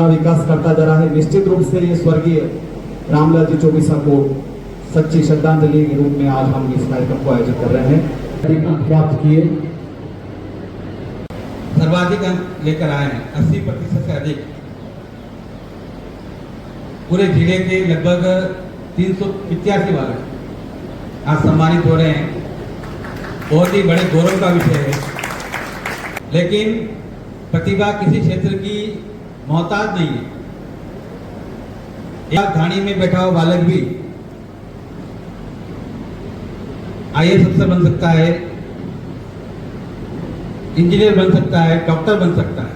का विकास करता जा रहा है। निश्चित रूप से ये स्वर्गीय रामलाल जी चौबीसा को सच्ची श्रद्धांजलि के रूप में आज हम इस कार्यक्रम को आयोजित कर रहे हैं। अंक प्राप्त किए, सर्वाधिक अंक लेकर आए हैं, 80% से अधिक। पूरे जिले के लगभग 385 बालक आज सम्मानित हो रहे हैं। बहुत ही बड़े गौरव का विषय है। लेकिन प्रतिभा किसी क्षेत्र की मोहताज नहीं है। एक धानी में बैठा हुआ बालक भी आईएएस अफसर बन सकता है, इंजीनियर बन सकता है, डॉक्टर बन सकता है।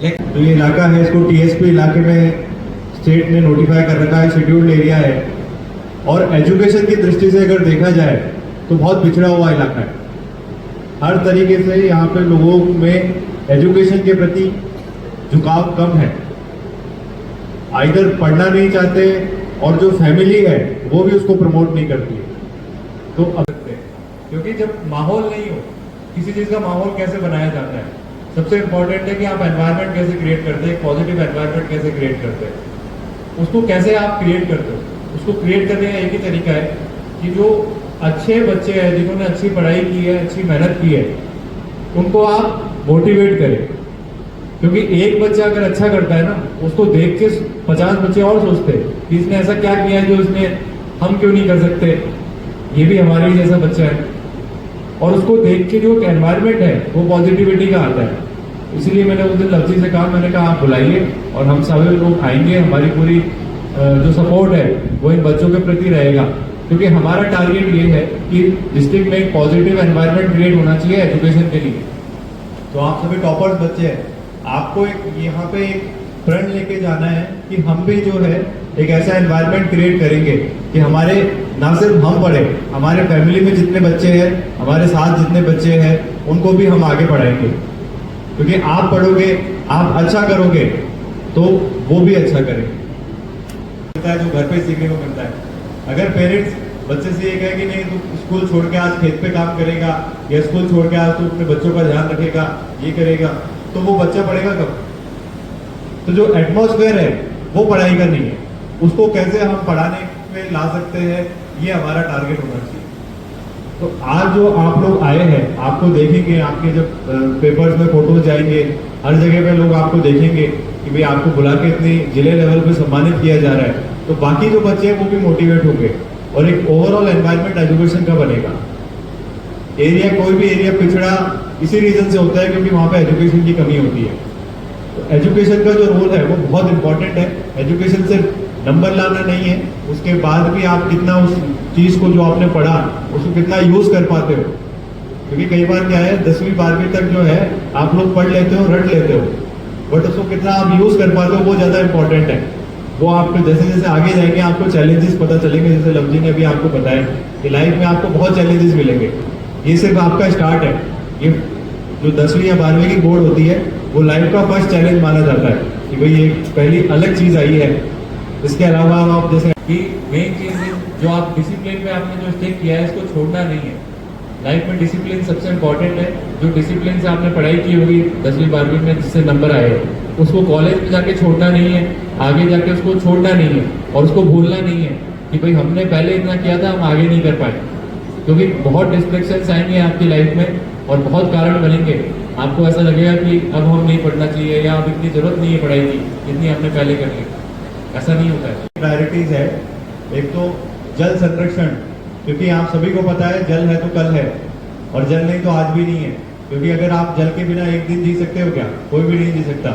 लेकिन जो ये इलाका है इसको टीएसपी इलाके में स्टेट ने नोटिफाई कर रखा है, शेड्यूल्ड एरिया है। और एजुकेशन की दृष्टि से अगर देखा जाए तो बहुत पिछड़ा हुआ इलाका है। हर तरीके से यहाँ पे लोगों में एजुकेशन के प्रति झुकाव कम है। आइदर पढ़ना नहीं चाहते और जो फैमिली है वो भी उसको प्रमोट नहीं करती है। तो अब क्योंकि जब माहौल नहीं हो, किसी चीज का माहौल कैसे बनाया जाता है, सबसे इंपॉर्टेंट है कि आप एनवायरनमेंट कैसे क्रिएट करते हैं, पॉजिटिव एनवायरनमेंट कैसे क्रिएट करते हैं, उसको कैसे आप क्रिएट करते हो। उसको क्रिएट करने का एक ही तरीका है कि जो अच्छे बच्चे हैं, जिन्होंने अच्छी पढ़ाई की है, अच्छी मेहनत की है, उनको आप मोटिवेट करें। क्योंकि एक बच्चा अगर अच्छा करता है ना, उसको देख के 50 बच्चे और सोचते हैं कि इसने ऐसा क्या किया है जो इसने हम क्यों नहीं कर सकते, ये भी हमारे ही जैसा बच्चा है। और उसको देख के जो एनवायरनमेंट है वो पॉजिटिविटी का आता है। इसलिए मैंने उस दिन लफ्जी से कहा, मैंने कहा आप बुलाइए और हम सभी लोग आएंगे। हमारी पूरी जो सपोर्ट है वो इन बच्चों के प्रति रहेगा, क्योंकि हमारा टारगेट ये है कि डिस्ट्रिक्ट में एक पॉजिटिव एनवायरनमेंट क्रिएट होना चाहिए एजुकेशन के लिए। तो आप सभी टॉपर्स बच्चे हैं, आपको एक यहाँ पे एक प्रण लेके जाना है कि हम भी जो है एक ऐसा एनवायरनमेंट क्रिएट करेंगे कि हमारे ना सिर्फ हम पढ़े, हमारे फैमिली में जितने बच्चे हैं, हमारे साथ जितने बच्चे हैं, उनको भी हम आगे पढ़ाएंगे। क्योंकि आप पढ़ोगे, आप अच्छा करोगे तो वो भी अच्छा करेंगे। जो घर पे सीखने को मिलता है। अगर पेरेंट्स बच्चे से ये कहे कि नहीं तू स्कूल छोड़ के आज खेत पे काम करेगा, या स्कूल छोड़ के आज तू अपने बच्चों का ध्यान रखेगा, ये करेगा, तो वो बच्चा पढ़ेगा कब? तो जो एटमॉस्फेयर है वो पढ़ाई का नहीं है, उसको कैसे हम पढ़ाने में ला सकते हैं, ये हमारा टारगेट होना चाहिए। तो आज जो आप लोग आए हैं, आपको देखेंगे, आपके जब पेपर्स में फोटोज जाएंगे, हर जगह पे लोग आपको देखेंगे कि भाई आपको बुला के इतनी जिले लेवल पे सम्मानित किया जा रहा है, तो बाकी जो बच्चे हैं वो भी मोटिवेट होंगे और एक ओवरऑल एनवायरनमेंट एजुकेशन का बनेगा। एरिया, कोई भी एरिया पिछड़ा इसी रीजन से होता है क्योंकि वहां पे एजुकेशन की कमी होती है। तो एजुकेशन का जो रोल है वो बहुत इंपॉर्टेंट है। एजुकेशन सिर्फ नंबर लाना नहीं है, उसके बाद भी आप कितना उस चीज को जो आपने पढ़ा उसको कितना यूज कर पाते हो। क्योंकि कई बार क्या है, 10वीं 12वीं तक जो है आप लोग पढ़ लेते हो, रट लेते हो, बट उसको कितना आप यूज कर पाते हो वो ज्यादा इंपॉर्टेंट है। वो आपको जैसे जैसे आगे जाएंगे आपको चैलेंजेस पता चलेंगे। जैसे लवजी ने अभी आपको बताया कि लाइफ में आपको बहुत चैलेंजेस मिलेंगे। ये सिर्फ आपका स्टार्ट है। ये जो 10वीं या 12वीं की बोर्ड होती है वो लाइफ का फर्स्ट चैलेंज माना जाता है कि भाई ये पहली अलग चीज आई है। इसके अलावा आप जैसे कि मेन चीज जो आप डिसिप्लिन में आपने जो स्टेक किया है इसको छोड़ना नहीं है। लाइफ में डिसिप्लिन सबसे इंपॉर्टेंट है। जो डिसिप्लिन से आपने पढ़ाई की होगी 10वीं 12वीं में जिससे नंबर आए, उसको कॉलेज में जाके छोड़ना नहीं है, आगे जाके उसको छोड़ना नहीं है और उसको भूलना नहीं है कि भाई हमने पहले इतना किया था, हम आगे नहीं कर पाए। क्योंकि बहुत डिस्ट्रैक्शंस आएंगे आपकी लाइफ में और बहुत कारण बनेंगे। आपको ऐसा लगेगा कि अब हम नहीं पढ़ना चाहिए या अब इतनी जरूरत नहीं है पढ़ाई की, जितनी हमने पहले कर ली। ऐसा नहीं होता है। प्रायोरिटीज है, एक तो जल संरक्षण, क्योंकि आप सभी को पता है जल है तो कल है और जल नहीं तो आज भी नहीं है। क्योंकि अगर आप जल के बिना एक दिन जी सकते हो क्या? कोई भी नहीं जी सकता।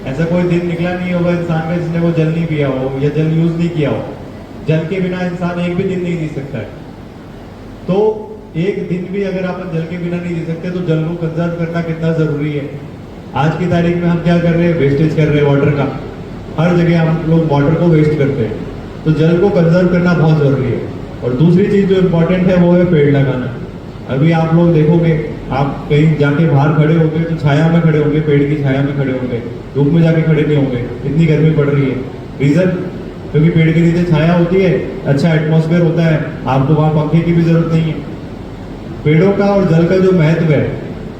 ऐसा कोई दिन निकला नहीं होगा इंसान का जिसने वो जल नहीं पिया हो या जल यूज नहीं किया हो। जल के बिना इंसान एक भी दिन नहीं जी सकता है। तो एक दिन भी अगर आप जल के बिना नहीं जी सकते तो जल को कंजर्व करना कितना जरूरी है। आज की तारीख में हम क्या कर रहे हैं? वेस्टेज कर रहे हैं वाटर का। हर जगह हम लोग वाटर को वेस्ट करते हैं। तो जल को कंजर्व करना बहुत जरूरी है। और दूसरी चीज जो इम्पोर्टेंट है वो है पेड़ लगाना। अभी आप लोग देखोगे, आप कहीं जाके बाहर खड़े होंगे तो छाया में खड़े होंगे, पेड़ की छाया में खड़े होंगे, धूप में जाके खड़े नहीं होंगे। इतनी गर्मी पड़ रही है, रीजन क्योंकि पेड़ के नीचे छाया होती है, अच्छा एटमॉस्फेयर होता है, आपको वहां पंखे की भी जरूरत नहीं है। पेड़ों का और जल का जो महत्व है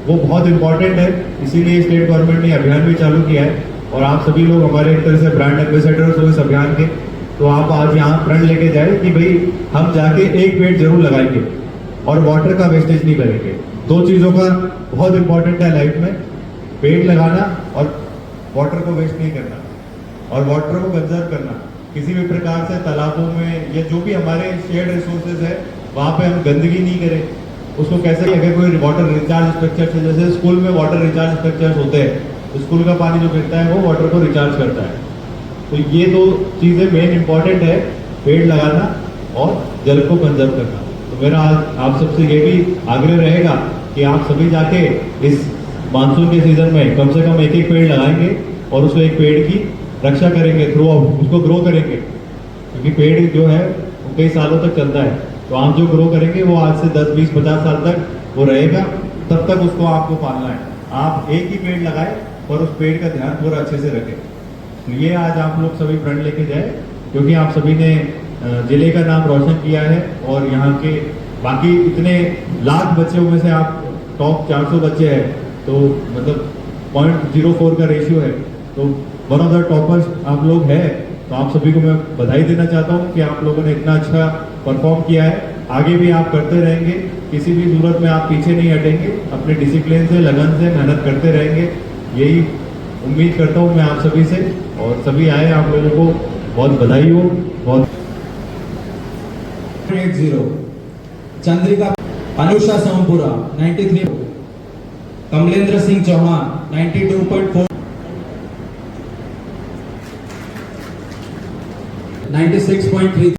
वो बहुत इंपॉर्टेंट है। इसीलिए स्टेट गवर्नमेंट ने अभियान भी चालू किया है और आप सभी लोग हमारे एक तरह से ब्रांड एम्बेसडर्स हो इस अभियान के। तो आप आज यहाँ प्रण लेके जाए कि भाई हम जाके एक पेड़ जरूर लगाएंगे और वाटर का वेस्टेज नहीं करेंगे। दो चीज़ों का बहुत इंपॉर्टेंट है लाइफ में, पेड़ लगाना और वाटर को वेस्ट नहीं करना और वाटर को कंजर्व करना। किसी भी प्रकार से तालाबों में या जो भी हमारे शेयर्ड रिसोर्सेज है वहाँ पे हम गंदगी नहीं करें। उसको कैसे, अगर कोई वाटर रिचार्ज स्ट्रक्चर, जैसे स्कूल में वाटर रिचार्ज स्ट्रक्चर्स होते हैं, तो स्कूल का पानी जो गिरता है वो वाटर को रिचार्ज करता है। तो ये दो चीज़ें मेन इंपॉर्टेंट है, पेड़ लगाना और जल को कंजर्व करना। तो मेरा आज आप सबसे ये भी आग्रह रहेगा कि आप सभी जाके इस मानसून के सीजन में कम से कम एक एक पेड़ लगाएंगे और उसको एक पेड़ की रक्षा करेंगे, थ्रू उसको ग्रो करेंगे, क्योंकि पेड़ जो है वो कई सालों तक चलता है। तो आप जो ग्रो करेंगे वो आज से 10, 20, 50 साल तक वो रहेगा, तब तक उसको आपको पालना है। आप एक ही पेड़ लगाए और उस पेड़ का ध्यान पूरा अच्छे से रखें। तो ये आज आप लोग सभी प्रण लेके जाए, क्योंकि आप सभी ने जिले का नाम रोशन किया है और यहाँ के बाकी इतने लाख बच्चों में से आप टॉप 400 बच्चे हैं, तो मतलब 0.04 का रेशियो है, तो वन ऑफ द टॉपर्स आप लोग हैं। तो आप सभी को मैं बधाई देना चाहता हूँ कि आप लोगों ने इतना अच्छा परफॉर्म किया है। आगे भी आप करते रहेंगे, किसी भी सूरत में आप पीछे नहीं हटेंगे, अपने डिसिप्लिन से, लगन से मेहनत करते रहेंगे, यही उम्मीद करता हूँ मैं आप सभी से। और सभी आए, आप लोगों को बहुत बधाई हो। बहुत 80 चंद्रिका, अनुषा सोमपुरा 93, कमलेंद्र सिंह चौहान 92.4, 96.3।